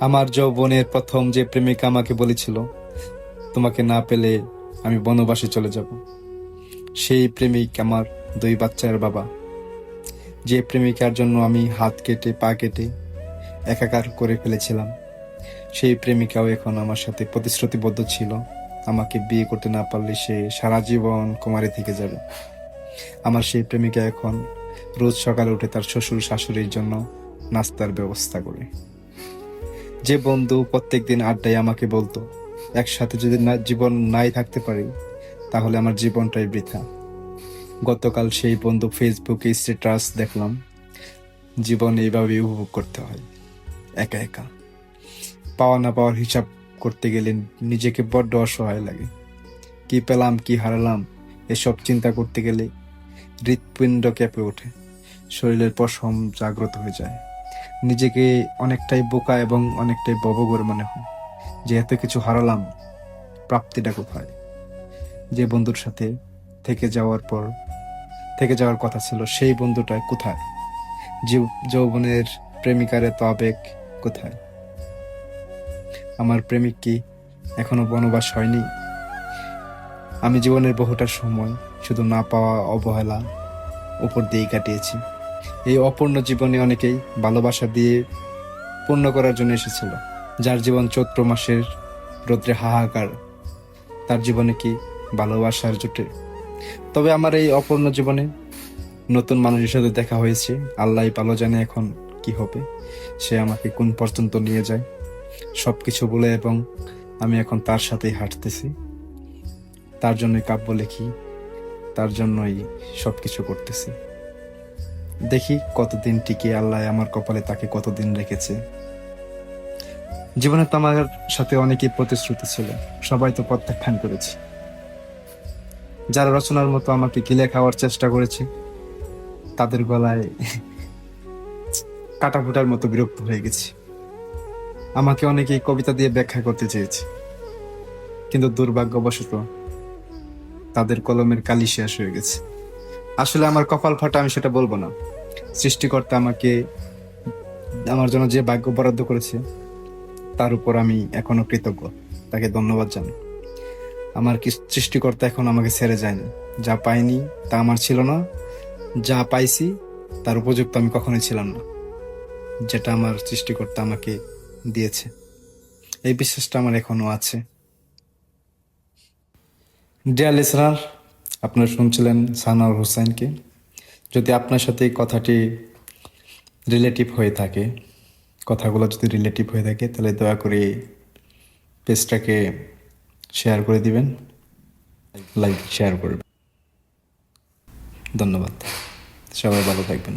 আমার যৌবনের প্রথম যে প্রেমিকা আমাকে বলেছিল, তোমাকে না পেলে আমি বনবাসে চলে যাব। সেই প্রেমিক আমার 2 বাচ্চার বাবা। যে প্রেমিকার জন্য আমি হাত কেটে পা কেটে একাকার করে ফেলেছিলাম, সেই প্রেমিকাও এখন আমার সাথে প্রতিশ্রুতিবদ্ধ ছিল, আমাকে বিয়ে করতে না পারলে সে সারা জীবন কুমারী থেকে যাবে। আমার সেই প্রেমিকা এখন রোজ সকালে উঠে তার শ্বশুর শাশুড়ির জন্য নাস্তার ব্যবস্থা করে। যে বন্ধু প্রত্যেকদিন আড্ডায় আমাকে বলতো, একসাথে যদি না জীবন নাই থাকতে পারি তাহলে আমার জীবনটাই বৃথা। গতকাল সেই বন্ধু ফেসবুকে স্ট্যাটাস দেখলাম, জীবন এইভাবে উপভোগ করতে হয়, একা একা। পাওয়া না পাওয়ার হিসাব করতে গেলে নিজেকে বড্ড অসহায় লাগে। কি পেলাম কি হারালাম এসব চিন্তা করতে গেলে হৃৎপিণ্ড কেঁপে ওঠে, শরীরের পশম জাগ্রত হয়ে যায়। নিজেকে অনেকটাই বোকা এবং অনেকটাই ববগর মনে হয় যে এত কিছু হারালাম, প্রাপ্তিটা কোথায়? যে বন্ধুর সাথে থেকে যাওয়ার কথা ছিল, সেই বন্ধুটা কোথায়? যৌবনের প্রেমিকার এত আবেগ কোথায়? আমার প্রেমিক কি এখনো বনবাস হয়নি? আমি জীবনের বহুটা সময় শুধু না পাওয়া অবহেলা উপর দিয়েই কাটিয়েছি। এই অপূর্ণ জীবনে অনেকেই ভালোবাসা দিয়ে পূর্ণ করার জন্য এসেছিল। যার জীবন চৈত্র মাসের রৌদ্রে হাহাকার, তার জীবনে কি ভালোবাসার জোটে? তবে আমার এই অপূর্ণ জীবনে নতুন মানুষের সাথে দেখা হয়েছে। আল্লাহ ভালো জানে এখন কি হবে, সে আমাকে কোন পর্যন্ত নিয়ে যায় সবকিছু বলে, এবং আমি এখন তার সাথেই হাঁটতেছি, তার জন্যই কাব্য লিখি, তার জন্যই সবকিছু করতেছি। দেখি কতদিন টিকে আল্লাহ আমার কপালে তাকে কতদিন রেখেছে। জীবনে তো আমার সাথে অনেকেই প্রতিশ্রুতি ছিল, সবাই তো প্রত্যাখ্যান করেছে। যারা রচনার মতো আমাকে গিলে খাওয়ার চেষ্টা করেছে, তাদের গলায় কাটা ফোটার মতো বিরক্ত হয়ে গেছি। আমাকে অনেকেই কবিতা দিয়ে ব্যাখ্যা করতে চেয়েছে, কিন্তু দুর্ভাগ্যবশত তাদের কলমের কালি শেষ হয়ে গেছে। আসলে আমার কপাল ফাটা, আমি সেটা বলবো না। সৃষ্টিকর্তা আমাকে আমার জন্য যে ভাগ্য বরাদ্দ করেছে তার উপর আমি এখনো কৃতজ্ঞ, তাকে ধন্যবাদ জানাই। আমার কি সৃষ্টিকর্তা এখন আমাকে ছেড়ে যায়নি। যা পাইনি তা আমার ছিল না, যা পাইছি তার উপযুক্ত আমি কখনোই ছিলাম না, যেটা আমার সৃষ্টিকর্তা আমাকে দিয়েছে। এই বিশ্বাসটা আমার এখনো আছে। ডিয়ার লিসনার, আপনারা শুনছিলেন সানাউর হোসেনকে। যদি আপনার সাথে এই কথাটি রিলেটিভ হয়ে থাকে, কথাগুলো যদি রিলেটিভ হয়ে থাকে, তাহলে দয়া করে পেজটাকে শেয়ার করে দিবেন, লাইক শেয়ার করবেন। ধন্যবাদ। সবাই ভালো থাকবেন।